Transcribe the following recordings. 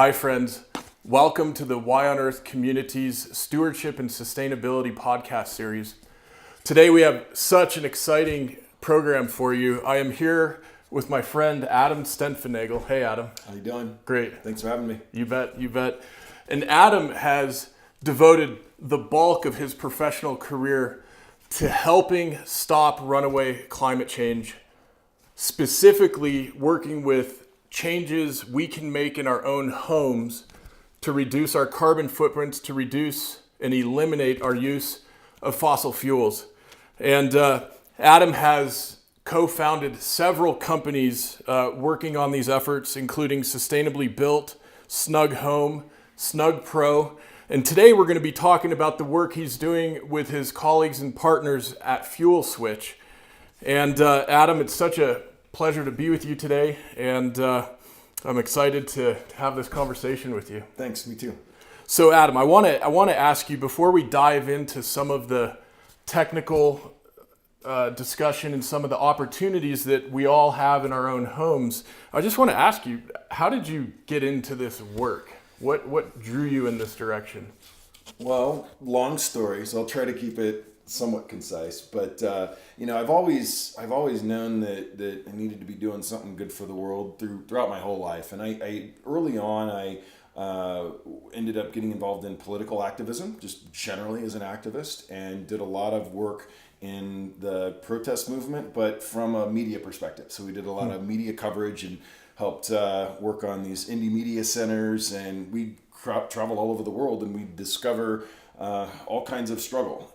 Hi, friends. Welcome to the Why on Earth Communities Stewardship and Sustainability podcast series. Today we have such an exciting program for you. I am here with my friend Adam Stenftenagel. Hey, Adam. How you doing? Great. Thanks for having me. You bet, you bet. And Adam has devoted the bulk of his professional career to helping stop runaway climate change, specifically working with changes we can make in our own homes to reduce our carbon footprints, to reduce and eliminate our use of fossil fuels. And Adam has co-founded several companies working on these efforts, including Sustainably Built, Snug Home, Snug Pro. And today we're going to be talking about the work he's doing with his colleagues and partners at Fuel Switch. And Adam, it's such a pleasure to be with you today, and I'm excited to have this conversation with you. Thanks, me too. So Adam, I want to ask you, before we dive into some of the technical discussion and some of the opportunities that we all have in our own homes, I just want to ask you, how did you get into this work? What drew you in this direction? Well, long story, so I'll try to keep it somewhat concise. But I've always known that I needed to be doing something good for the world throughout my whole life. And I early on I ended up getting involved in political activism, just generally as an activist, and did a lot of work in the protest movement, but from a media perspective. So we did a lot of media coverage and helped work on these indie media centers, and we travel all over the world, and we discover all kinds of struggle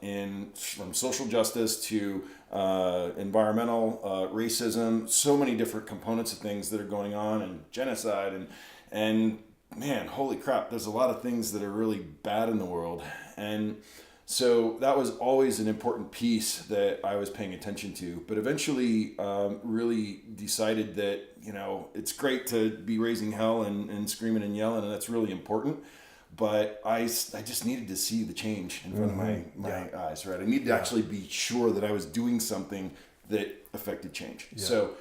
from social justice to environmental racism, so many different components of things that are going on, and genocide, and man, holy crap, there's a lot of things that are really bad in the world. And so that was always an important piece that I was paying attention to, but eventually really decided that, it's great to be raising hell and screaming and yelling, and that's really important. But I just needed to see the change in front of my eyes, right? I needed to actually be sure that I was doing something that affected change. Yeah. So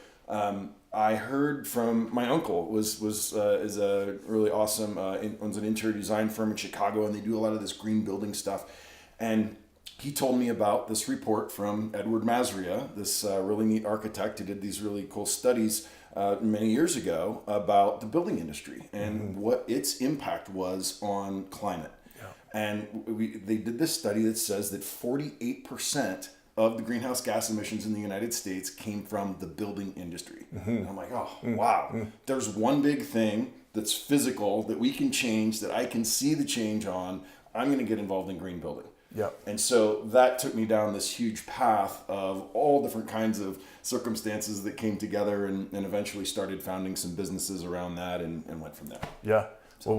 I heard from my uncle, is a really awesome, owns an interior design firm in Chicago, and they do a lot of this green building stuff. And he told me about this report from Edward Masria, this really neat architect who did these really cool studies many years ago about the building industry and what its impact was on climate. Yeah. And they did this study that says that 48% of the greenhouse gas emissions in the United States came from the building industry. And I'm like, wow, there's one big thing that's physical that we can change, that I can see the change on. I'm going to get involved in green building. Yep. And so that took me down this huge path of all different kinds of circumstances that came together, and eventually started founding some businesses around that and went from there. Yeah. So. Well,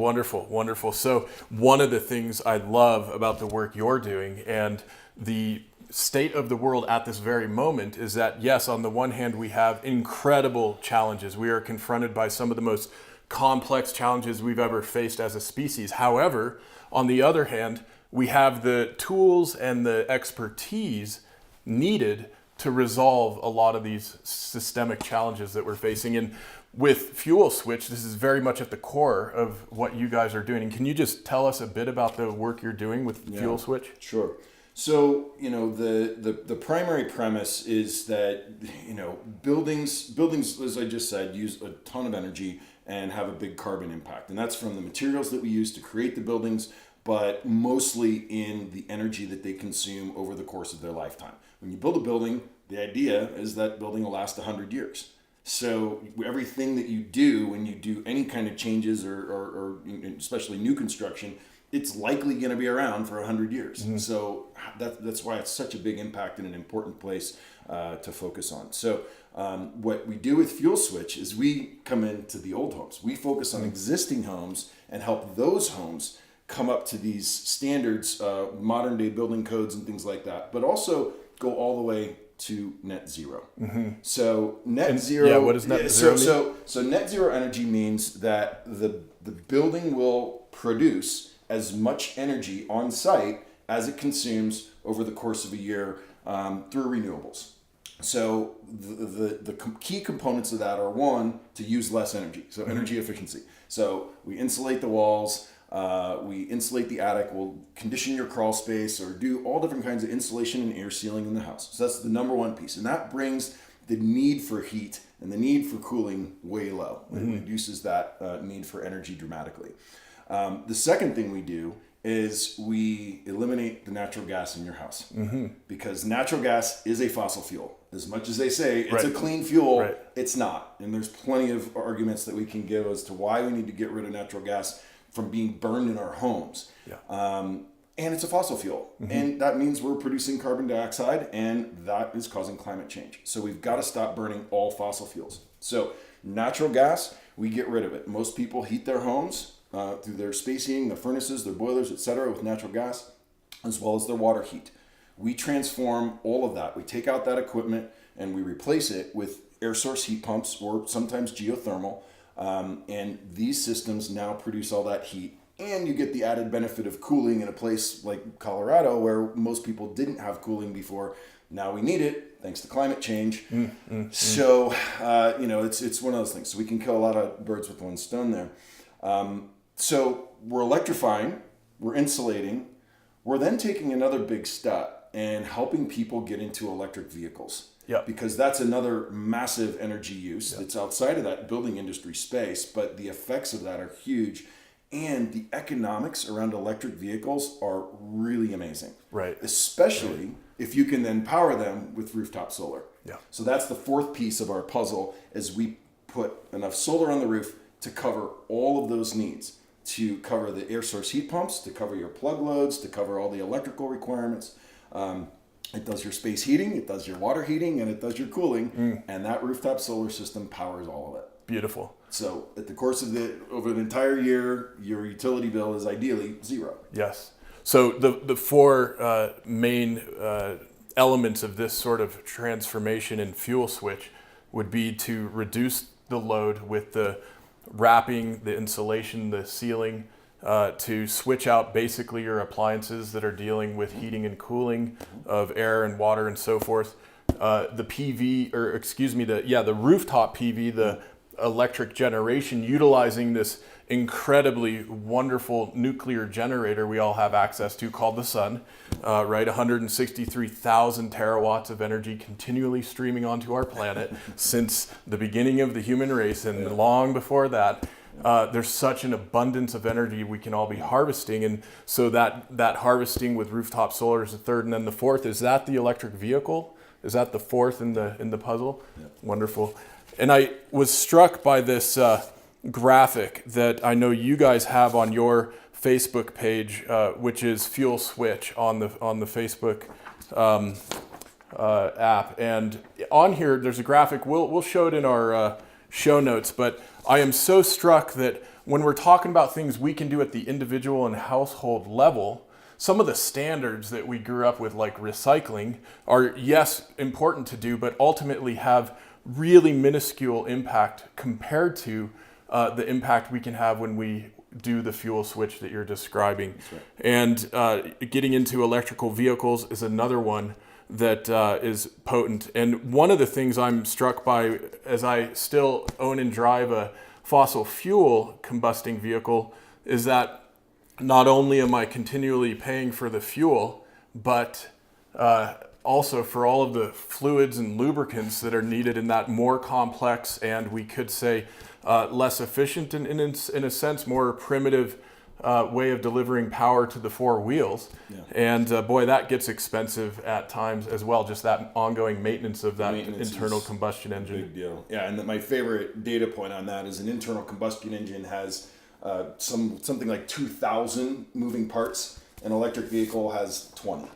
wonderful. So one of the things I love about the work you're doing and the state of the world at this very moment is that, yes, on the one hand, we have incredible challenges. We are confronted by some of the most complex challenges we've ever faced as a species. However, on the other hand, we have the tools and the expertise needed to resolve a lot of these systemic challenges that we're facing. And with Fuel Switch, this is very much at the core of what you guys are doing. And can you just tell us a bit about the work you're doing with Fuel Switch? Sure. So, the primary premise is that, buildings, as I just said, use a ton of energy and have a big carbon impact. And that's from the materials that we use to create the buildings, but mostly in the energy that they consume over the course of their lifetime. When you build a building, the idea is that building will last 100 years. So everything that you do when you do any kind of changes or especially new construction, it's likely going to be around for 100 years. So that's why it's such a big impact and an important place to focus on. So what we do with Fuel Switch is we come into the old homes. We focus on existing homes and help those homes come up to these standards, modern day building codes and things like that, but also go all the way to net zero. So net zero. Yeah, what does net zero mean? So net zero energy means that the building will produce as much energy on site as it consumes over the course of a year through renewables. So the key components of that are, one, to use less energy, so energy efficiency. So we insulate the walls, we insulate the attic, we'll condition your crawl space or do all different kinds of insulation and air sealing in the house. So that's the number one piece. And that brings the need for heat and the need for cooling way low. It reduces that need for energy dramatically. The second thing we do is we eliminate the natural gas in your house, because natural gas is a fossil fuel. As much as they say it's a clean fuel, it's not. And there's plenty of arguments that we can give as to why we need to get rid of natural gas from being burned in our homes. And it's a fossil fuel. And that means we're producing carbon dioxide, and that is causing climate change. So we've got to stop burning all fossil fuels. So natural gas, we get rid of it. Most people heat their homes through their space heating, their furnaces, their boilers, etc., with natural gas, as well as their water heat. We transform all of that. We take out that equipment and we replace it with air source heat pumps, or sometimes geothermal. And these systems now produce all that heat. And you get the added benefit of cooling in a place like Colorado, where most people didn't have cooling before. Now we need it, thanks to climate change. So, it's one of those things. So we can kill a lot of birds with one stone there. So we're electrifying, we're insulating, we're then taking another big step and helping people get into electric vehicles. Because that's another massive energy use that's outside of that building industry space, but the effects of that are huge. And the economics around electric vehicles are really amazing. Especially if you can then power them with rooftop solar. So that's the fourth piece of our puzzle, is we put enough solar on the roof to cover all of those needs, to cover the air source heat pumps, to cover your plug loads, to cover all the electrical requirements. It does your space heating, it does your water heating, and it does your cooling. And that rooftop solar system powers all of it. Beautiful. So at the course of over an entire year, your utility bill is ideally zero. Yes. So the four main elements of this sort of transformation and fuel switch would be to reduce the load with the wrapping, the insulation, the sealing, to switch out basically your appliances that are dealing with heating and cooling of air and water and so forth. The PV, the rooftop PV, the electric generation, utilizing this incredibly wonderful nuclear generator we all have access to called the sun, 163,000 terawatts of energy continually streaming onto our planet since the beginning of the human race, and long before that. There's such an abundance of energy we can all be harvesting, and so that harvesting with rooftop solar is the third, and then the fourth, is that the electric vehicle? Is that the fourth in the puzzle? Wonderful. And I was struck by this graphic that I know you guys have on your Facebook page, which is Fuel Switch on the Facebook app. And on here, there's a graphic. We'll show it in our show notes. But I am so struck that when we're talking about things we can do at the individual and household level, some of the standards that we grew up with, like recycling, are, yes, important to do, but ultimately have really minuscule impact compared to the impact we can have when we do the fuel switch that you're describing. And getting into electrical vehicles is another one that is potent. And one of the things I'm struck by, as I still own and drive a fossil fuel combusting vehicle, is that not only am I continually paying for the fuel, but also for all of the fluids and lubricants that are needed in that more complex and, we could say, less efficient and in a sense more primitive way of delivering power to the four wheels. And boy, that gets expensive at times as well, just that ongoing maintenance of that internal combustion engine. Big deal. Yeah, and my favorite data point on that is an internal combustion engine has something like 2,000 moving parts. An electric vehicle has 20.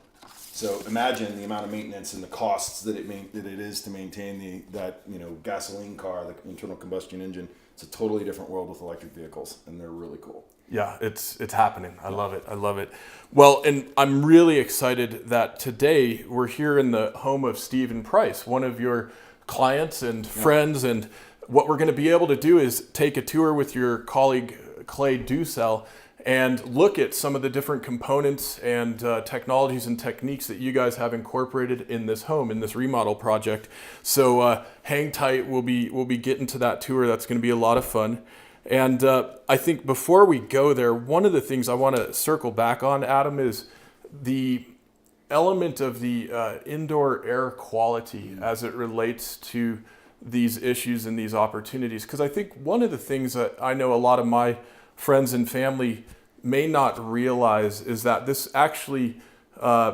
So imagine the amount of maintenance and the costs that it is to maintain that gasoline car, the internal combustion engine. It's a totally different world with electric vehicles, and they're really cool. Yeah, it's happening. I love it. Well, and I'm really excited that today we're here in the home of Stephen Price, one of your clients and friends. And what we're going to be able to do is take a tour with your colleague Clay Dusel and look at some of the different components and technologies and techniques that you guys have incorporated in this home, in this remodel project. So hang tight. We'll be getting to that tour. That's going to be a lot of fun. And I think before we go there, one of the things I want to circle back on, Adam, is the element of the indoor air quality as it relates to these issues and these opportunities. Because I think one of the things that I know a lot of my friends and family may not realize is that this actually,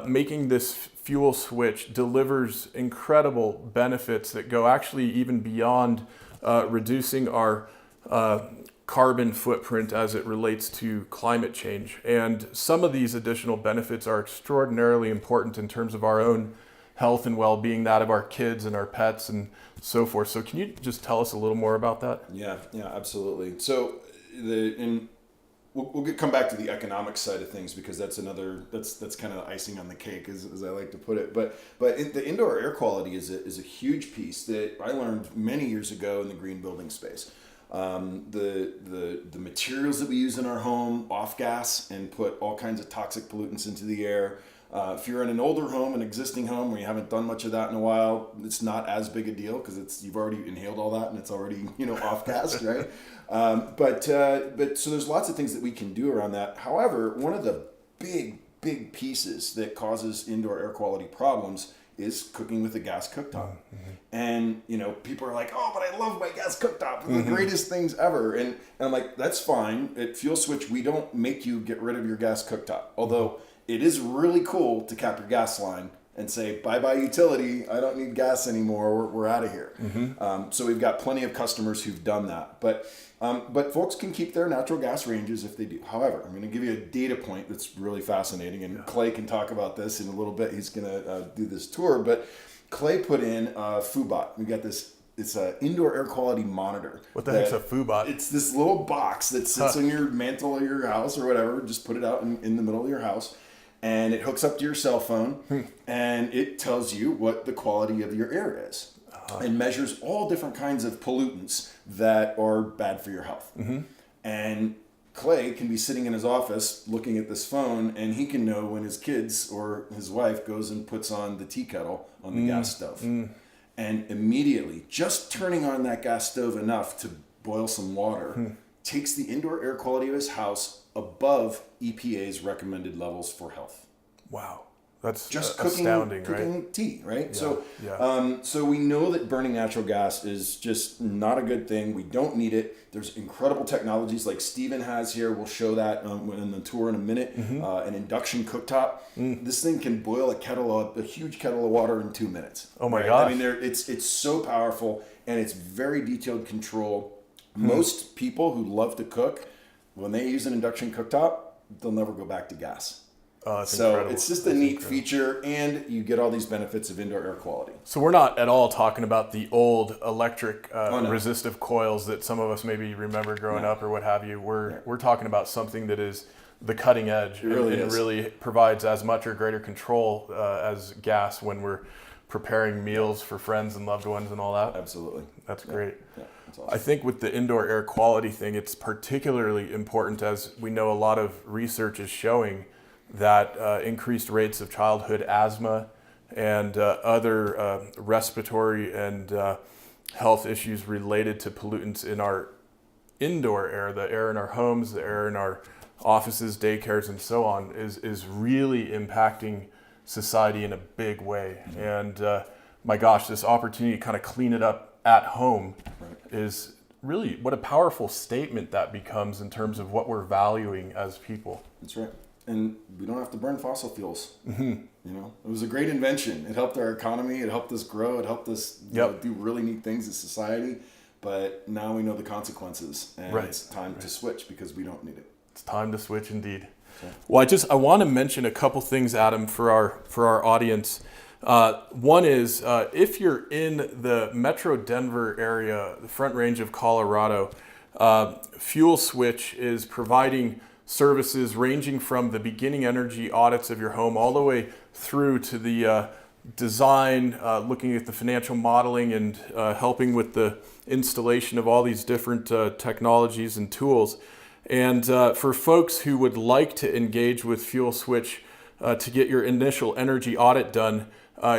making this fuel switch delivers incredible benefits that go actually even beyond reducing our carbon footprint as it relates to climate change. And some of these additional benefits are extraordinarily important in terms of our own health and well-being, that of our kids and our pets and so forth. So can you just tell us a little more about that? Yeah, absolutely. So we'll come back to the economic side of things, because that's kind of icing on the cake, as I like to put it. But the indoor air quality is a huge piece that I learned many years ago in the green building space. The materials that we use in our home off gas and put all kinds of toxic pollutants into the air. If you're in an older home, an existing home where you haven't done much of that in a while, it's not as big a deal because you've already inhaled all that and it's already off gas, right? But so there's lots of things that we can do around that. However, one of the big pieces that causes indoor air quality problems is cooking with a gas cooktop. Mm-hmm. And people are like, oh, but I love my gas cooktop. It's the greatest things ever. And I'm like, that's fine. At Fuel Switch, we don't make you get rid of your gas cooktop. Although it is really cool to cap your gas line and say, bye-bye utility, I don't need gas anymore, we're out of here. Mm-hmm. So we've got plenty of customers who've done that. But folks can keep their natural gas ranges if they do. However, I'm going to give you a data point that's really fascinating, and Clay can talk about this in a little bit. He's going to do this tour, but Clay put in a Foobot. We got this. It's an indoor air quality monitor. What the heck's a Foobot? It's this little box that sits on your mantle of your house or whatever. Just put it out in the middle of your house. And it hooks up to your cell phone, and it tells you what the quality of your air is, and measures all different kinds of pollutants that are bad for your health. Mm-hmm. And Clay can be sitting in his office looking at this phone, and he can know when his kids or his wife goes and puts on the tea kettle on the gas stove. And immediately, just turning on that gas stove enough to boil some water takes the indoor air quality of his house above EPA's recommended levels for health. Wow. That's just astounding, cooking right? tea, right? Yeah. So we know that burning natural gas is just not a good thing. We don't need it. There's incredible technologies like Steven has here. We'll show that in the tour in a minute. Mm-hmm. An induction cooktop. This thing can boil a huge kettle of water in 2 minutes. Oh my gosh. I mean, it's so powerful, and it's very detailed control. Most people who love to cook, when they use an induction cooktop, they'll never go back to gas. Oh, that's so incredible. It's just a neat feature, and you get all these benefits of indoor air quality. So we're not at all talking about the old electric resistive coils that some of us maybe remember growing up or what have you. We're talking about something that is the cutting edge. It really provides as much or greater control as gas when we're preparing meals for friends and loved ones and all that. Absolutely. That's great. Yeah, that's awesome. I think with the indoor air quality thing, it's particularly important, as we know a lot of research is showing that increased rates of childhood asthma and other respiratory and health issues related to pollutants in our indoor air, the air in our homes, the air in our offices, daycares, and so on, is really impacting society in a big way. And my gosh, this opportunity to kind of clean it up at home is really what a powerful statement that becomes in terms of what we're valuing as people. That's right. And we don't have to burn fossil fuels. Mm-hmm. It was a great invention. It helped our economy. It helped us grow. It helped us do really neat things as society. But now we know the consequences, and it's time to switch because we don't need it. It's time to switch, indeed. Okay. Well, I want to mention a couple things, Adam, for our audience. One is if you're in the Metro Denver area, the Front Range of Colorado, Fuel Switch is providing services ranging from the beginning energy audits of your home all the way through to the design, looking at the financial modeling and helping with the installation of all these different technologies and tools. And for folks who would like to engage with Fuel Switch to get your initial energy audit done,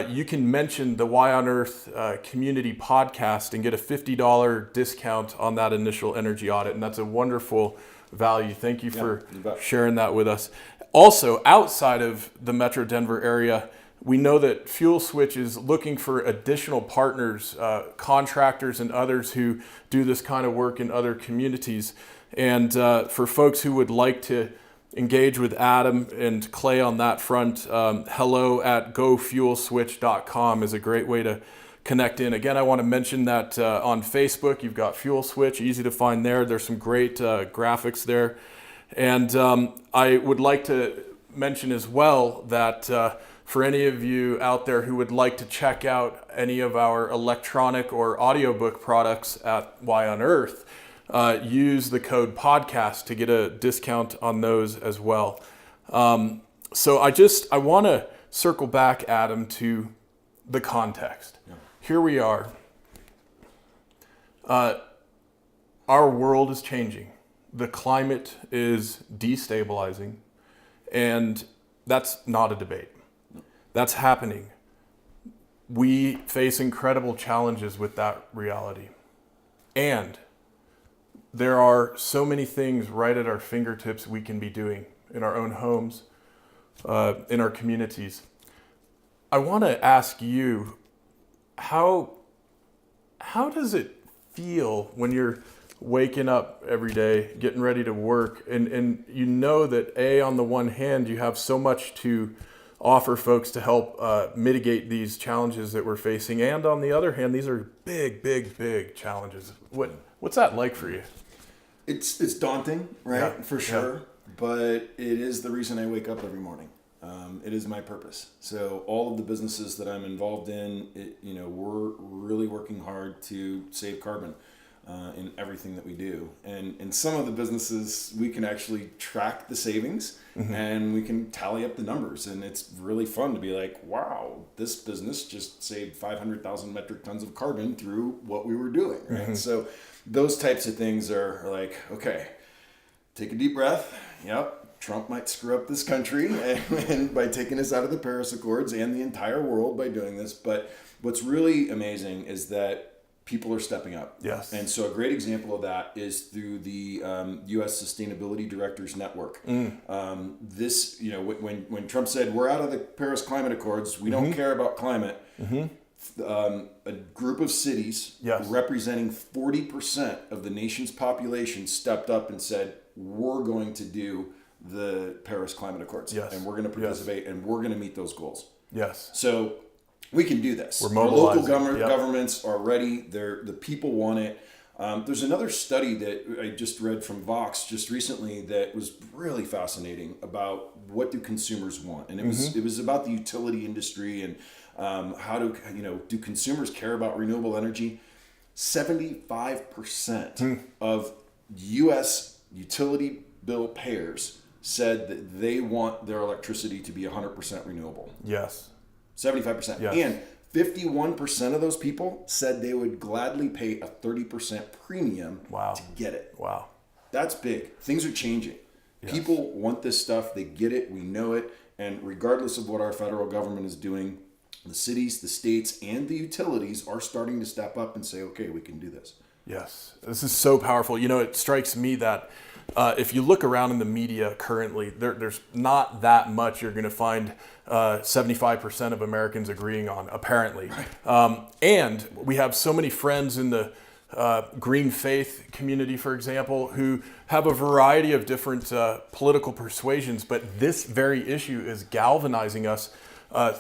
you can mention the Why on Earth community podcast and get a $50 discount on that initial energy audit. And that's a wonderful value. Thank you for sharing that with us. Also, outside of the Metro Denver area, we know that Fuel Switch is looking for additional partners, contractors and others who do this kind of work in other communities. And for folks who would like to engage with Adam and Clay on that front, hello@gofuelswitch.com is a great way to connect in. Again, I want to mention that on Facebook, you've got Fuel Switch, easy to find there. There's some great graphics there. And I would like to mention as well that for any of you out there who would like to check out any of our electronic or audiobook products at Why on Earth, use the code podcast to get a discount on those as well. So I want to circle back, Adam, to the context. Yeah. Here we are. Our world is changing. The climate is destabilizing, and that's not a debate. That's happening. We face incredible challenges with that reality. And there are so many things right at our fingertips we can be doing in our own homes, in our communities. I want to ask you, how does it feel when you're waking up every day, getting ready to work, and you know that on the one hand, you have so much to offer folks to help mitigate these challenges that we're facing, and on the other hand, these are big, big, big challenges. What's that like for you? It's daunting, right? Yeah. For sure. Yeah. But it is the reason I wake up every morning. It is my purpose. So all of the businesses that I'm involved in, we're really working hard to save carbon in everything that we do. And in some of the businesses, we can actually track the savings and we can tally up the numbers. And it's really fun to be like, wow, this business just saved 500,000 metric tons of carbon through what we were doing, right? So those types of things are like, okay, take a deep breath. Yep, Trump might screw up this country and by taking us out of the Paris Accords and the entire world by doing this. But what's really amazing is that people are stepping up. Yes. And so a great example of that is through the U.S. Sustainability Directors Network. This, when Trump said, we're out of the Paris Climate Accords, we don't care about climate, a group of cities representing 40% of the nation's population stepped up and said, we're going to do the Paris Climate Accords. Yes. And we're going to participate and we're going to meet those goals. Yes. So we can do this. We're mobilizing. Local governments are ready. The people want it. There's another study that I just read from Vox just recently that was really fascinating about what do consumers want, and it was about the utility industry and how do consumers care about renewable energy? 75% of U.S. utility bill payers said that they want their electricity to be 100% renewable. Yes. 75%. Yes. And 51% of those people said they would gladly pay a 30% premium to get it. Wow. That's big. Things are changing. Yes. People want this stuff. They get it. We know it. And regardless of what our federal government is doing, the cities, the states, and the utilities are starting to step up and say, okay, we can do this. Yes. This is so powerful. It strikes me that if you look around in the media currently, there's not that much you're going to find 75% of Americans agreeing on, apparently. Right. And we have so many friends in the green faith community, for example, who have a variety of different political persuasions, but this very issue is galvanizing us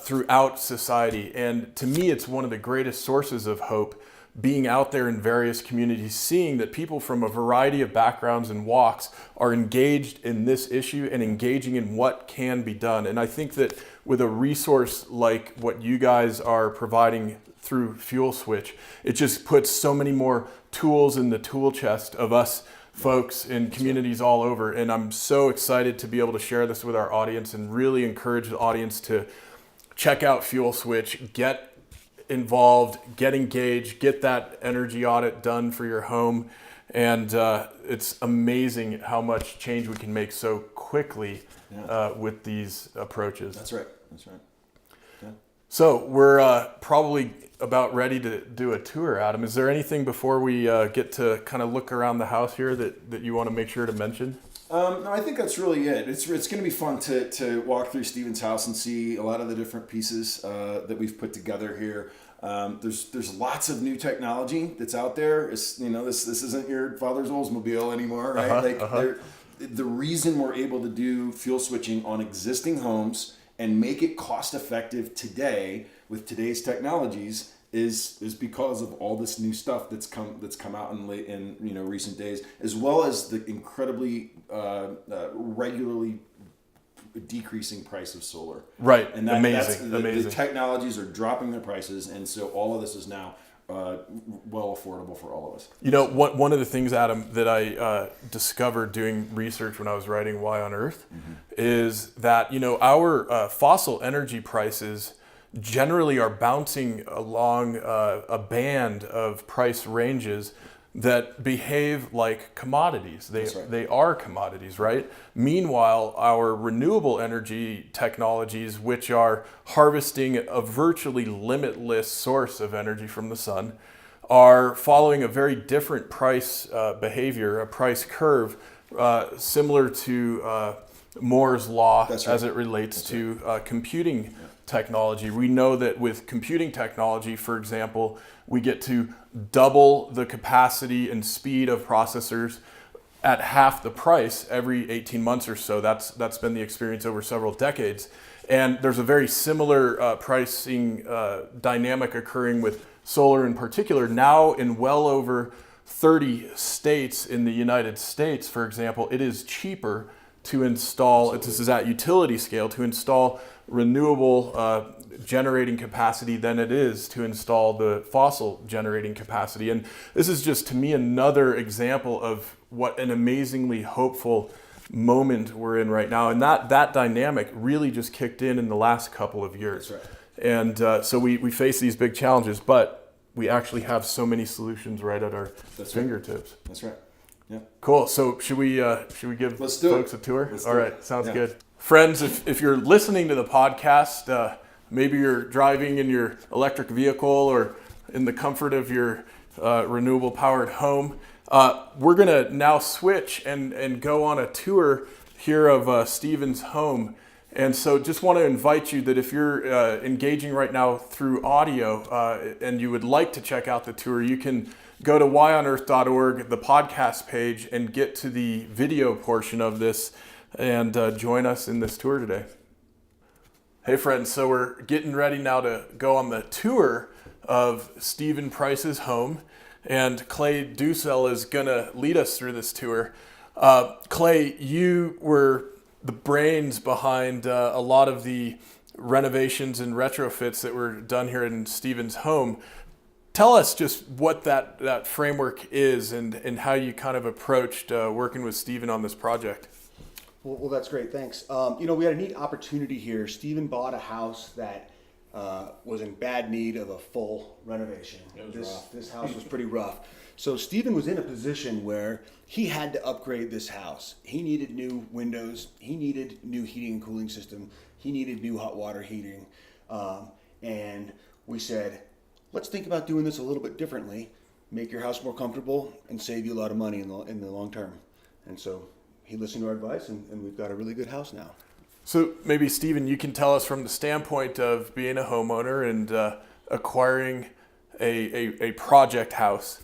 throughout society. And to me, it's one of the greatest sources of hope, being out there in various communities, seeing that people from a variety of backgrounds and walks are engaged in this issue and engaging in what can be done. And I think that with a resource like what you guys are providing through Fuel Switch, it just puts so many more tools in the tool chest of us folks in communities all over. And I'm so excited to be able to share this with our audience and really encourage the audience to check out Fuel Switch, get involved, get engaged, get that energy audit done for your home, And it's amazing how much change we can make so quickly with these approaches. That's right. That's right. Yeah. So we're probably about ready to do a tour, Adam. Is there anything before we get to kind of look around the house here that you want to make sure to mention? No, I think that's really it. It's going to be fun to walk through Steven's house and see a lot of the different pieces that we've put together here. There's lots of new technology that's out there. It's, this isn't your father's Oldsmobile anymore, right? The reason we're able to do fuel switching on existing homes and make it cost effective today with today's technologies is because of all this new stuff that's come out in recent days, as well as the incredibly regularly decreasing price of solar. Right. And amazing. The technologies are dropping their prices, and so all of this is now well affordable for all of us. One of the things, Adam, that I discovered doing research when I was writing Why on Earth is that, our fossil energy prices generally are bouncing along a band of price ranges that behave like commodities. They are commodities, right? Meanwhile, our renewable energy technologies, which are harvesting a virtually limitless source of energy from the sun, are following a very different price behavior, a price curve, similar to Moore's law as it relates to computing technology. We know that with computing technology, for example, we get to double the capacity and speed of processors at half the price every 18 months or so. That's been the experience over several decades. And there's a very similar pricing dynamic occurring with solar in particular. Now in well over 30 states in the United States, for example, it is cheaper to install, this is at utility scale, to install renewable generating capacity than it is to install the fossil generating capacity. And this is just, to me, another example of what an amazingly hopeful moment we're in right now. And that dynamic really just kicked in the last couple of years. That's right. And so we face these big challenges, but we actually have so many solutions right at our fingertips. That's right. Yeah. Cool. So should we give folks a tour? All right. Sounds good. Friends, if you're listening to the podcast, maybe you're driving in your electric vehicle or in the comfort of your renewable powered home, we're going to now switch and go on a tour here of Steven's home. And so just want to invite you that if you're engaging right now through audio and you would like to check out the tour, you can go to whyonearth.org, the podcast page, and get to the video portion of this and join us in this tour today. Hey friends, so we're getting ready now to go on the tour of Steven Price's home, and Clay Dusel is going to lead us through this tour. Clay, you were the brains behind a lot of the renovations and retrofits that were done here in Steven's home. Tell us just what that framework is and how you kind of approached working with Steven on this project. Well, that's great. Thanks. We had a neat opportunity here. Steven bought a house that was in bad need of a full renovation. This house was pretty rough. So Steven was in a position where he had to upgrade this house. He needed new windows. He needed new heating and cooling system. He needed new hot water heating. And we said, let's think about doing this a little bit differently, make your house more comfortable, and save you a lot of money in the long term. And so he listened to our advice, and we've got a really good house now. So maybe, Steven, you can tell us from the standpoint of being a homeowner and acquiring a project house.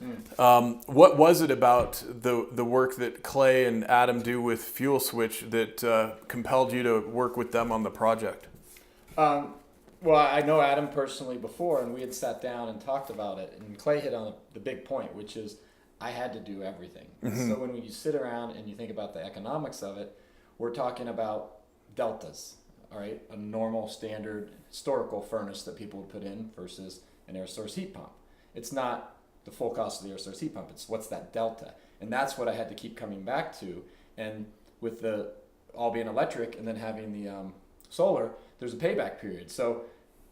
What was it about the work that Clay and Adam do with Fuel Switch that compelled you to work with them on the project? Well, I know Adam personally before, and we had sat down and talked about it. And Clay hit on the big point, which is I had to do everything. Mm-hmm. So when you sit around and you think about the economics of it, we're talking about deltas, all right? A normal, standard, historical furnace that people would put in versus an air source heat pump. It's not the full cost of the air source heat pump. It's what's that delta. And that's what I had to keep coming back to. And with the all being electric and then having the solar, there's a payback period. So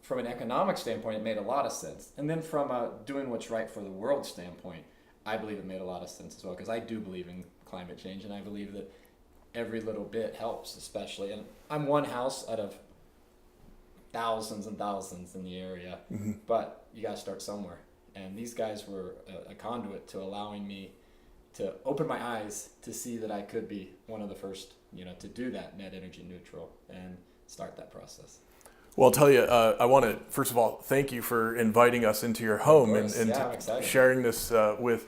from an economic standpoint, it made a lot of sense. And then from a doing what's right for the world standpoint, I believe it made a lot of sense as well, because I do believe in climate change, and I believe that every little bit helps, especially. And I'm one house out of thousands and thousands in the area, but you got to start somewhere. And these guys were a conduit to allowing me to open my eyes to see that I could be one of the first, to do that net energy neutral and start that process. Well, I'll tell you, I want to, first of all, thank you for inviting us into your home and sharing this with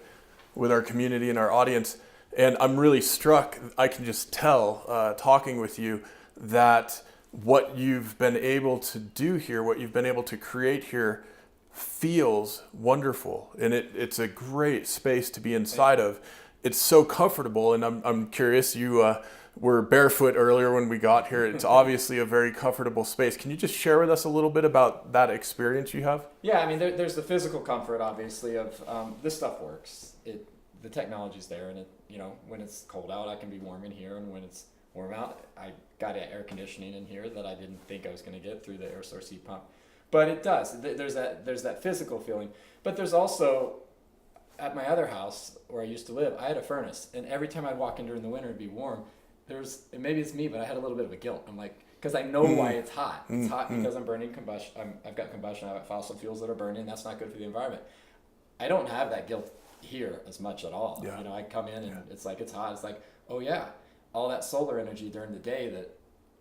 our community and our audience. And I'm really struck, I can just tell, talking with you, that what you've been able to do here, what you've been able to create here, feels wonderful. And it's a great space to be inside of. It's so comfortable, and I'm curious, you were barefoot earlier when we got here. It's obviously a very comfortable space. Can you just share with us a little bit about that experience you have? Yeah, I mean, there's the physical comfort, obviously, of this stuff works. The technology's there, and when it's cold out, I can be warm in here, and when it's warm out, I got air conditioning in here that I didn't think I was going to get through the air source heat pump. But it does. There's that physical feeling. But there's also, at my other house where I used to live, I had a furnace, and every time I'd walk in during the winter, it'd be warm. And maybe it's me, but I had a little bit of a guilt. I'm like, because I know why it's hot. It's hot because I'm burning combustion. I've got combustion. I've got fossil fuels that are burning. That's not good for the environment. I don't have that guilt here as much at all. Yeah. I come in and it's like, it's hot. It's like, oh yeah, all that solar energy during the day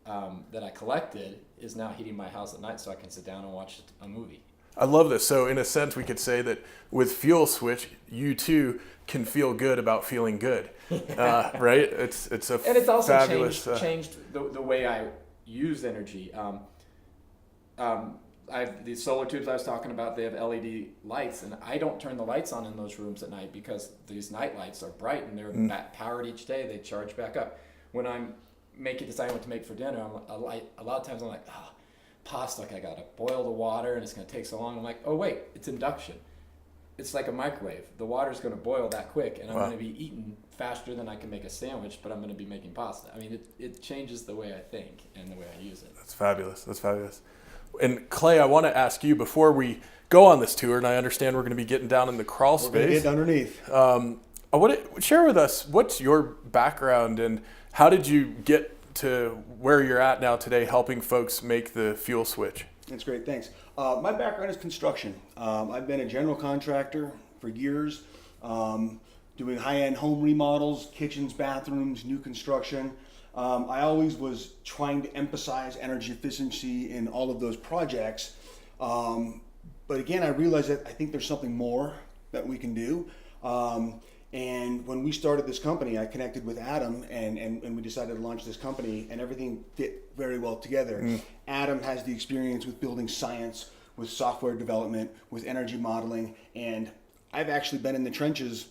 that I collected is now heating my house at night, so I can sit down and watch a movie. I love this. So in a sense, we could say that with Fuel Switch, you too can feel good about feeling good, right? It's also fabulous, changed the way I use energy. These solar tubes I was talking about, they have LED lights, and I don't turn the lights on in those rooms at night because these night lights are bright and they're powered each day. They charge back up. When I'm deciding what to make for dinner, a lot of times I'm like, pasta, I gotta boil the water and it's gonna take so long. I'm like, oh wait, it's induction. It's like a microwave. The water's gonna boil that quick, and I'm gonna be eating faster than I can make a sandwich, but I'm gonna be making pasta. I mean, it changes the way I think and the way I use it. That's fabulous. And Clay, I want to ask you, before we go on this tour, and I understand we're going to be getting down in the crawl space. We're going to get underneath. I want to share with us, what's your background and how did you get to where you're at now today, helping folks make the fuel switch? That's great, thanks. My background is construction. I've been a general contractor for years, doing high-end home remodels, kitchens, bathrooms, new construction. I always was trying to emphasize energy efficiency in all of those projects. But again, I realized that I think there's something more that we can do. And when we started this company, I connected with Adam and we decided to launch this company, and everything fit very well together. Adam has the experience with building science, with software development, with energy modeling, and I've actually been in the trenches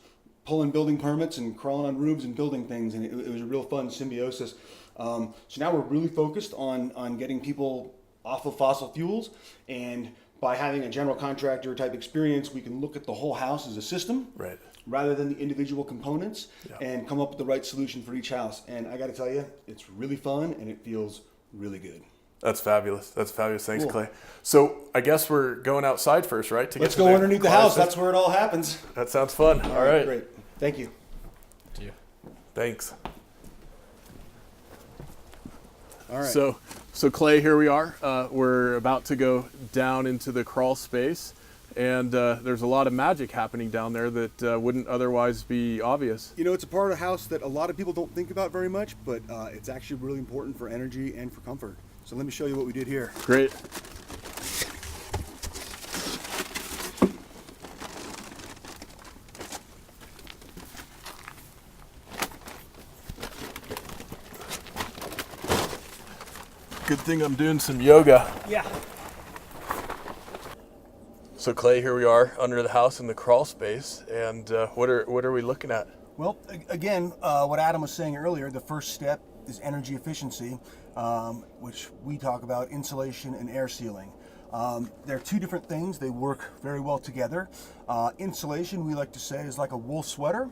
pulling building permits and crawling on roofs and building things, and it was a real fun symbiosis. So now we're really focused on getting people off of fossil fuels, and by having a general contractor type experience, we can look at the whole house as a system, right, rather than the individual components, and come up with the right solution for each house. And I got to tell you, it's really fun and it feels really good. That's fabulous. Thanks, cool. Clay. So I guess we're going outside first, right? Let's go underneath the house. That's where it all happens. That sounds fun. All right. Great. Thank you. Thanks. All right. So Clay, here we are. We're about to go down into the crawl space, and there's a lot of magic happening down there that wouldn't otherwise be obvious. You know, it's a part of the house that a lot of people don't think about very much, but it's actually really important for energy and for comfort. So let me show you what we did here. Great. Good thing I'm doing some yoga. Yeah. So Clay, here we are under the house in the crawl space, and what are we looking at? Well, again, what Adam was saying earlier, the first step is energy efficiency, which we talk about insulation and air sealing. They're two different things. They work very well together. Insulation, we like to say, is like a wool sweater.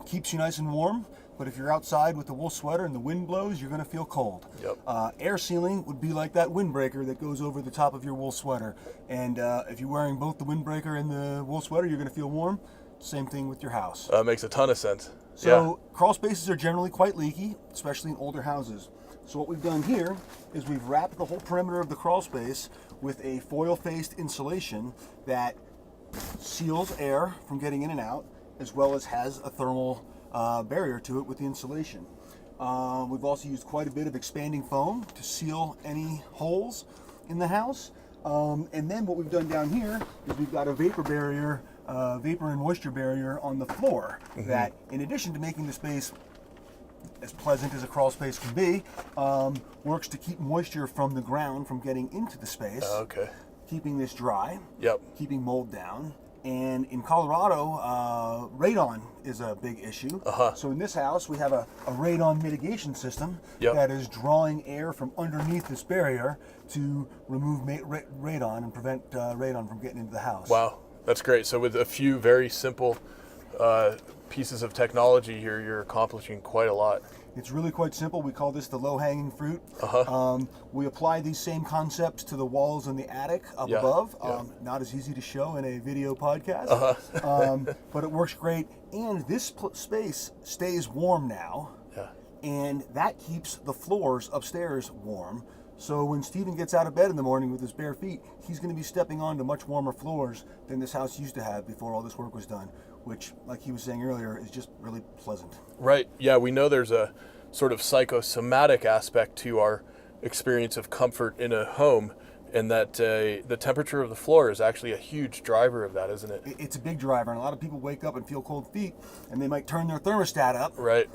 Keeps you nice and warm. But if you're outside with the wool sweater and the wind blows, you're going to feel cold. Yep. Air sealing would be like that windbreaker that goes over the top of your wool sweater. And if you're wearing both the windbreaker and the wool sweater, you're going to feel warm. Same thing with your house. Makes a ton of sense. So crawl spaces are generally quite leaky, especially in older houses. So what we've done here is we've wrapped the whole perimeter of the crawl space with a foil-faced insulation that seals air from getting in and out, as well as has a thermal barrier to it with the insulation. We've also used quite a bit of expanding foam to seal any holes in the house. And then what we've done down here is we've got a vapor barrier, vapor and moisture barrier on the floor that, in addition to making the space as pleasant as a crawl space can be, works to keep moisture from the ground from getting into the space, keeping this dry, keeping mold down. And in Colorado, radon is a big issue. So in this house, we have a radon mitigation system that is drawing air from underneath this barrier to remove radon and prevent radon from getting into the house. Wow, that's great. So with a few very simple pieces of technology here, you're accomplishing quite a lot. It's really quite simple. We call this the low-hanging fruit. We apply these same concepts to the walls in the attic up above. Not as easy to show in a video podcast, but it works great. And this space stays warm now, and that keeps the floors upstairs warm. So when Stephen gets out of bed in the morning with his bare feet, he's going to be stepping onto much warmer floors than this house used to have before all this work was done, which, like he was saying earlier, is just really pleasant. Right. Yeah, we know there's a sort of psychosomatic aspect to our experience of comfort in a home, and that the temperature of the floor is actually a huge driver of that, isn't it? It's a big driver, and a lot of people wake up and feel cold feet, and they might turn their thermostat up. Right.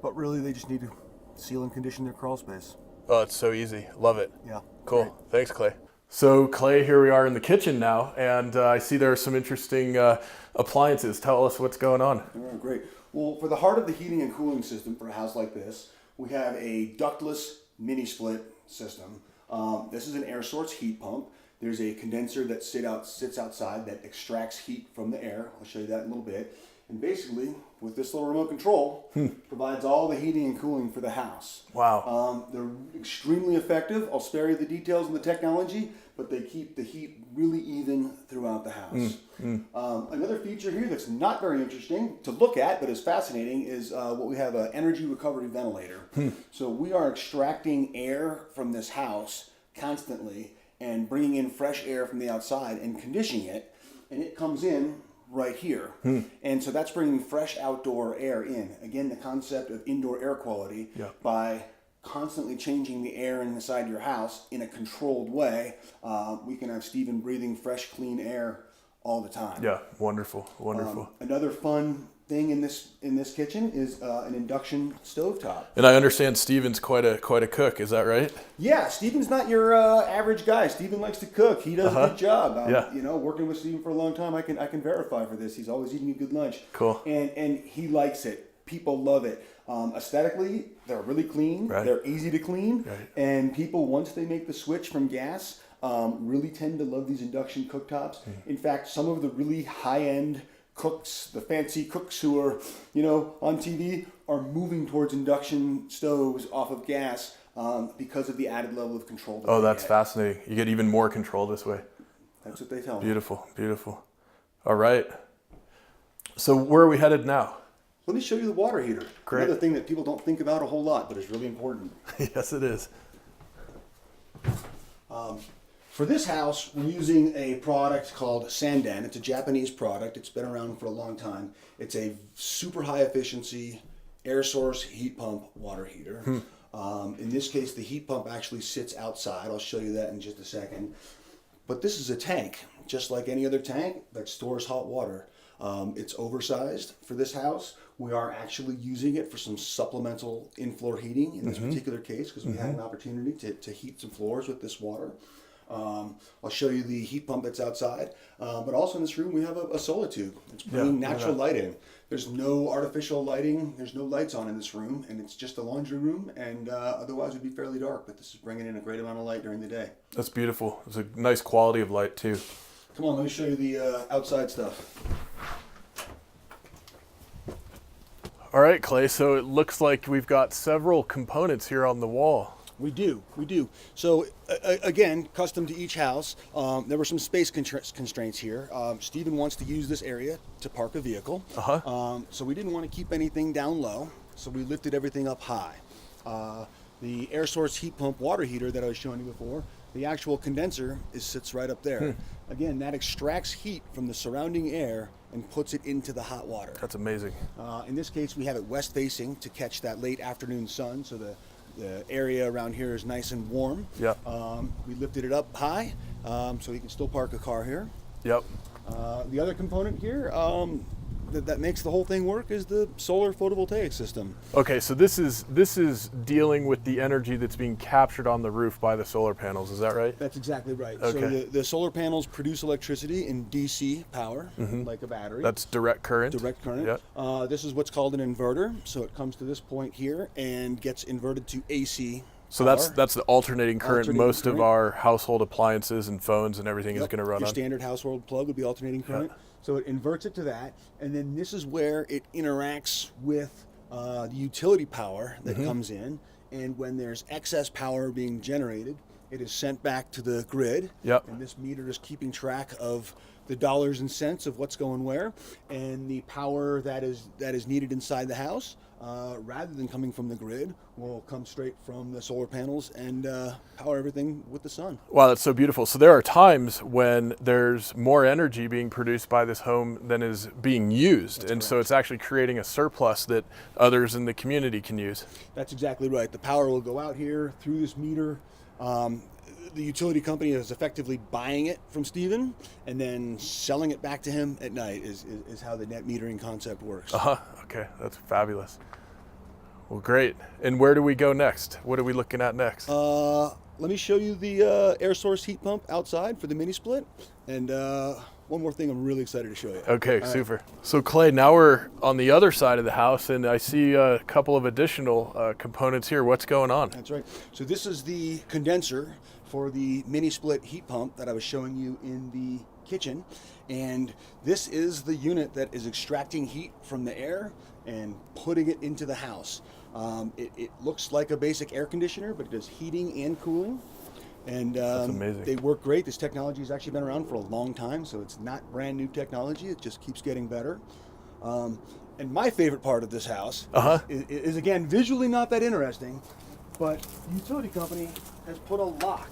But really, they just need to seal and condition their crawl space. Oh, it's so easy. Love it. Yeah. Cool. Great. Thanks, Clay. So, Clay, here we are in the kitchen now, and I see there are some interesting appliances. Tell us what's going on. Oh, great. Well, for the heart of the heating and cooling system for a house like this, we have a ductless mini split system. This is an air source heat pump. There's a condenser that sits outside that extracts heat from the air. I'll show you that in a little bit. And basically, with this little remote control, provides all the heating and cooling for the house. Wow. They're extremely effective. I'll spare you the details and the technology, but they keep the heat really even throughout the house. Another feature here that's not very interesting to look at, but is fascinating, is what we have, an energy recovery ventilator. So we are extracting air from this house constantly and bringing in fresh air from the outside and conditioning it, and it comes in right here. And so that's bringing fresh outdoor air in. Again, the concept of indoor air quality by constantly changing the air inside your house in a controlled way. We can have Stephen breathing fresh, clean air all the time. Yeah, wonderful. Another fun thing in this kitchen is an induction stovetop. And I understand Steven's quite a cook. Is that right? Yeah, Stephen's not your average guy. Stephen likes to cook. He does a good job. You know, working with Stephen for a long time, I can verify for this. He's always eating a good lunch. Cool. And he likes it. People love it. Aesthetically, they're really clean. Right. They're easy to clean. Right. And people, once they make the switch from gas, really tend to love these induction cooktops. In fact, some of the really high-end cooks, the fancy cooks who are, on TV, are moving towards induction stoves off of gas because of the added level of control. That's fascinating. You get even more control this way. That's what they tell me. Beautiful. All right. So where are we headed now? Let me show you the water heater. Great. Another thing that people don't think about a whole lot, but is really important. Yes, it is. For this house, we're using a product called Sandan. It's a Japanese product. It's been around for a long time. It's a super high efficiency air source heat pump water heater. In this case, the heat pump actually sits outside. I'll show you that in just a second. But this is a tank, just like any other tank that stores hot water. It's oversized for this house. We are actually using it for some supplemental in-floor heating in this particular case because we had an opportunity to heat some floors with this water. I'll show you the heat pump that's outside, but also in this room we have a solar tube. It's bringing natural light in. There's no artificial lighting. There's no lights on in this room, and it's just a laundry room, and otherwise it would be fairly dark, but this is bringing in a great amount of light during the day. That's beautiful. It's a nice quality of light too. Come on, let me show you the outside stuff. All right, Clay, so it looks like we've got several components here on the wall. We do. So again, custom to each house. There were some space constraints here. Stephen wants to use this area to park a vehicle. So we didn't want to keep anything down low, so we lifted everything up high. The air source heat pump water heater that I was showing you before, the actual condenser sits right up there. Again, that extracts heat from the surrounding air and puts it into the hot water. That's amazing. In this case, we have it west facing to catch that late afternoon sun, so the area around here is nice and warm. Yep. We lifted it up high, so you can still park a car here. Yep. The other component here that makes the whole thing work is the solar photovoltaic system. Okay, so this is dealing with the energy that's being captured on the roof by the solar panels. Is that right? That's exactly right. Okay. So the solar panels produce electricity in DC power, like a battery. That's direct current. Direct current. Yep. This is what's called an inverter. So it comes to this point here and gets inverted to AC. So power. that's the alternating current. Alternating Most current. of our household appliances and phones and everything is Yep. going to run Your on. standard household plug would be alternating current. So it inverts it to that, and then this is where it interacts with the utility power that comes in. And when there's excess power being generated, it is sent back to the grid. Yep. And this meter is keeping track of the dollars and cents of what's going where, and the power that is needed inside the house, rather than coming from the grid, will come straight from the solar panels and power everything with the sun. Wow, that's so beautiful. So there are times when there's more energy being produced by this home than is being used. And so it's actually creating a surplus that others in the community can use. That's exactly right. The power will go out here through this meter. The utility company is effectively buying it from Stephen and then selling it back to him at night is how the net metering concept works. Okay, that's fabulous. Well, great. And where do we go next? What are we looking at next? Let me show you the air source heat pump outside for the mini split. And one more thing I'm really excited to show you. Okay, super. So Clay, now we're on the other side of the house and I see a couple of additional components here. What's going on? That's right. So this is the condenser for the mini split heat pump that I was showing you in the kitchen. And this is the unit that is extracting heat from the air and putting it into the house. It looks like a basic air conditioner, but it does heating and cooling. And That's amazing. They work great. This technology has actually been around for a long time, so it's not brand new technology. It just keeps getting better. And my favorite part of this house is again, visually not that interesting, but the utility company has put a lock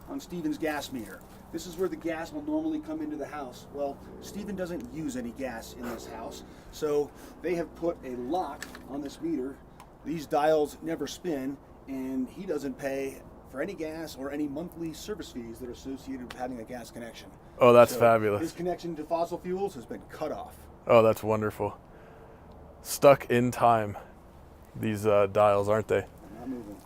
on Stephen's gas meter. This is where the gas will normally come into the house. Well, Stephen doesn't use any gas in this house, so they have put a lock on this meter. These dials never spin, and he doesn't pay for any gas or any monthly service fees that are associated with having a gas connection. Oh, that's So fabulous. His connection to fossil fuels has been cut off. Oh, that's wonderful. Stuck in time, these dials, aren't they? They're not moving.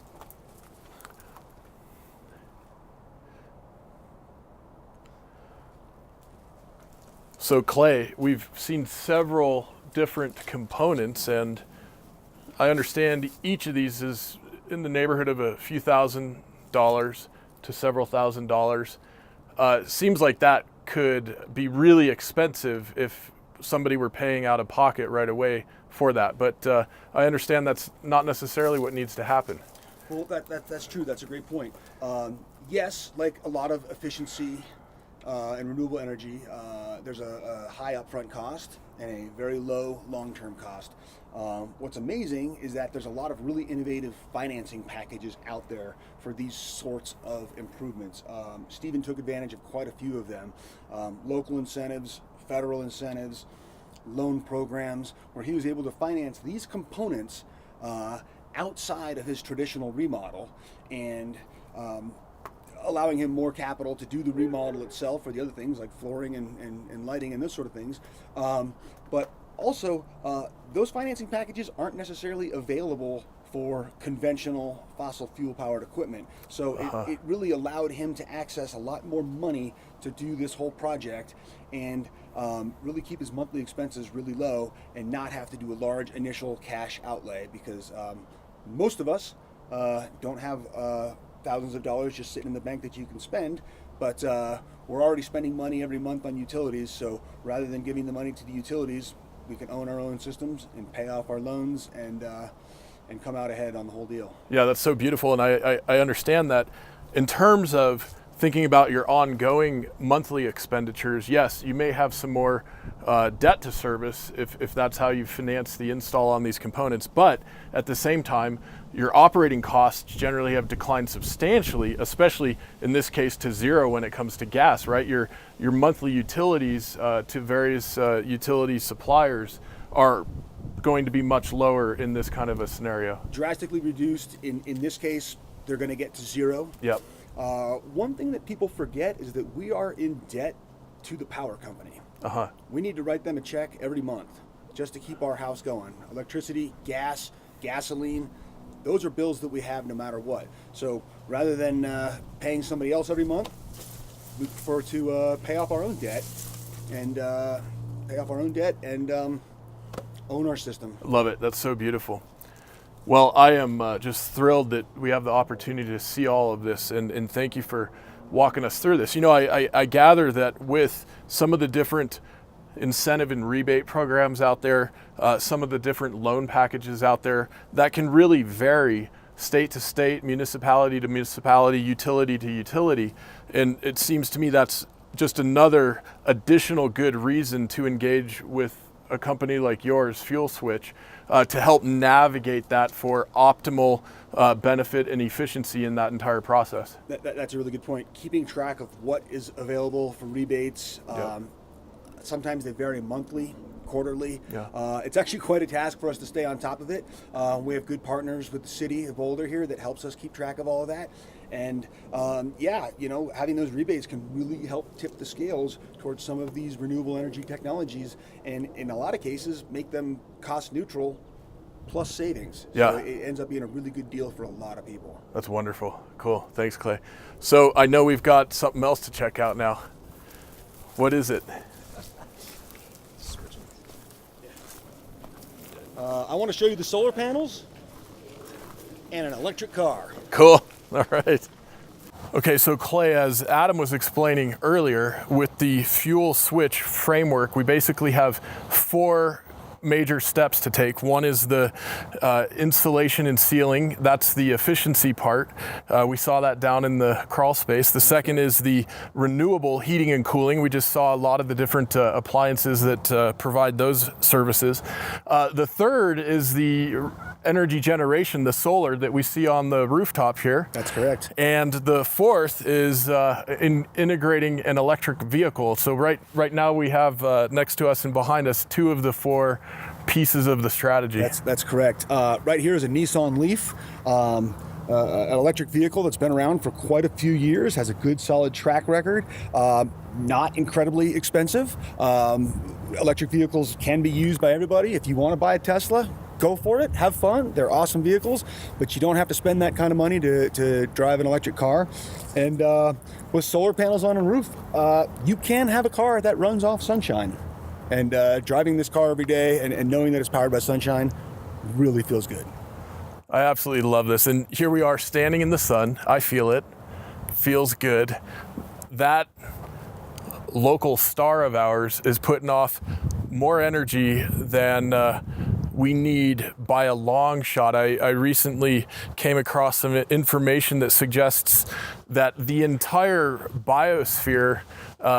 So Clay, we've seen several different components, and I understand each of these is in the neighborhood of a few $1,000s to several $1,000s. Seems like that could be really expensive if somebody were paying out of pocket right away for that. But I understand that's not necessarily what needs to happen. Well, that's true. That's a great point. Yes, like a lot of efficiency and renewable energy, there's a high upfront cost and a very low long-term cost. What's amazing is that there's a lot of really innovative financing packages out there for these sorts of improvements. Stephen took advantage of quite a few of them. Local incentives, federal incentives, loan programs, where he was able to finance these components outside of his traditional remodel and allowing him more capital to do the remodel itself for the other things like flooring and lighting and those sort of things. But also, those financing packages aren't necessarily available for conventional fossil fuel powered equipment. So it really allowed him to access a lot more money to do this whole project and really keep his monthly expenses really low and not have to do a large initial cash outlay, because most of us don't have thousands of dollars just sitting in the bank that you can spend, but we're already spending money every month on utilities. So rather than giving the money to the utilities, we can own our own systems and pay off our loans and and come out ahead on the whole deal. Yeah, that's so beautiful. And I understand that in terms of thinking about your ongoing monthly expenditures, yes, you may have some more debt to service if that's how you finance the install on these components. But at the same time, your operating costs generally have declined substantially, especially in this case to zero when it comes to gas, right? Your monthly utilities to various utility suppliers are going to be much lower in this kind of a scenario. Drastically reduced. In this case, they're going to get to zero. Yep. One thing that people forget is that we are in debt to the power company. Uh-huh. We need to write them a check every month just to keep our house going. Electricity, gas, gasoline, those are bills that we have no matter what. So rather than paying somebody else every month, we prefer to pay off our own debt and own our system. Love it. That's so beautiful. Well, I am just thrilled that we have the opportunity to see all of this, and thank you for walking us through this. You know, I gather that with some of the different incentive and rebate programs out there, some of the different loan packages out there, that can really vary state to state, municipality to municipality, utility to utility. And it seems to me that's just another additional good reason to engage with a company like yours, Fuel Switch, to help navigate that for optimal benefit and efficiency in that entire process. That's a really good point. Keeping track of what is available for rebates. Yeah. Sometimes they vary monthly, quarterly. Yeah. It's actually quite a task for us to stay on top of it. We have good partners with the city of Boulder here that helps us keep track of all of that. And having those rebates can really help tip the scales towards some of these renewable energy technologies, and in a lot of cases make them cost neutral plus savings. Yeah. So it ends up being a really good deal for a lot of people. That's wonderful. Cool. Thanks, Clay. So I know we've got something else to check out now. What is it? I want to show you the solar panels and an electric car. Cool. All right. Okay, so Clay, as Adam was explaining earlier, with the Fuel Switch framework, we basically have 4 major steps to take. One is the installation and sealing. That's the efficiency part. We saw that down in the crawl space. The second is the renewable heating and cooling. We just saw a lot of the different appliances that provide those services. The third is the energy generation, the solar that we see on the rooftop here. That's correct. And the fourth is integrating an electric vehicle. So right now we have next to us and behind us 2 of the 4 pieces of the strategy. That's correct. Right here is a Nissan Leaf, an electric vehicle that's been around for quite a few years, has a good solid track record, not incredibly expensive. Electric vehicles can be used by everybody. If you want to buy a Tesla, go for it, have fun. They're awesome vehicles, but you don't have to spend that kind of money to drive an electric car. And with solar panels on a roof, you can have a car that runs off sunshine. And driving this car every day and knowing that it's powered by sunshine really feels good. I absolutely love this. And here we are standing in the sun. I feel it. Feels good. That local star of ours is putting off more energy than we need by a long shot. I recently came across some information that suggests that the entire biosphere,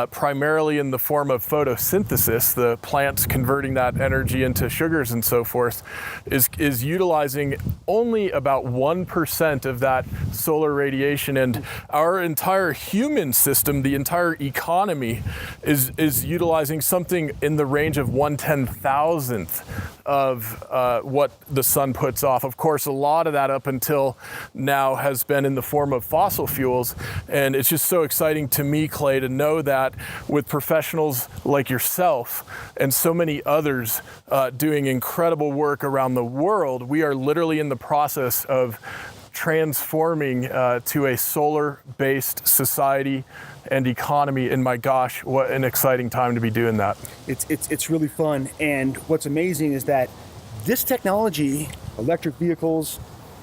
primarily in the form of photosynthesis, the plants converting that energy into sugars and so forth, is utilizing only about 1% of that solar radiation. And our entire human system, the entire economy, is utilizing something in the range of 1/10,000th of what the sun puts off. Of course, a lot of that up until now has been in the form of fossil fuels. And it's just so exciting to me, Clay, to know that with professionals like yourself and so many others doing incredible work around the world, we are literally in the process of transforming to a solar-based society and economy. And my gosh, what an exciting time to be doing that. It's really fun. And what's amazing is that this technology, electric vehicles,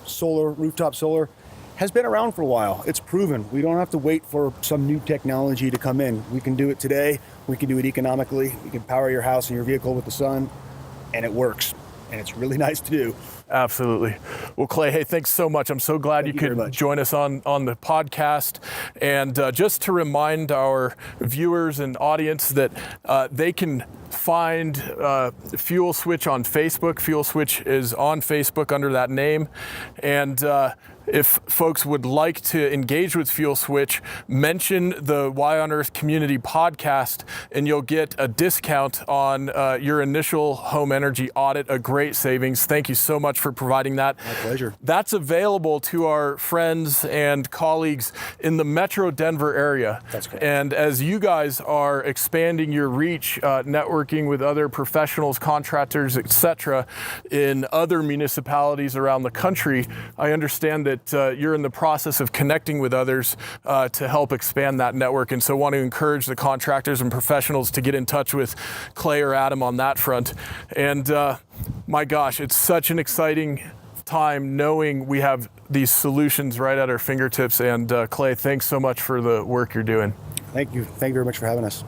solar, rooftop solar, has been around for a while. It's proven. We don't have to wait for some new technology to come in. We can do it today. We can do it economically. You can power your house and your vehicle with the sun, and it works. And it's really nice to do. Absolutely. Well, Clay, hey, thanks so much. I'm so glad you very could much. join us on the podcast. And just to remind our viewers and audience that they can find Fuel Switch on Facebook. Fuel Switch is on Facebook under that name. And if folks would like to engage with Fuel Switch, mention the Why on Earth Community Podcast, and you'll get a discount on your initial home energy audit, a great savings. Thank you so much for providing that. My pleasure. That's available to our friends and colleagues in the Metro Denver area. That's correct. And as you guys are expanding your reach, networking with other professionals, contractors, etc., in other municipalities around the country, I understand that you're in the process of connecting with others to help expand that network. And so I want to encourage the contractors and professionals to get in touch with Clay or Adam on that front. And my gosh, it's such an exciting time knowing we have these solutions right at our fingertips. And Clay, thanks so much for the work you're doing. Thank you. Thank you very much for having us.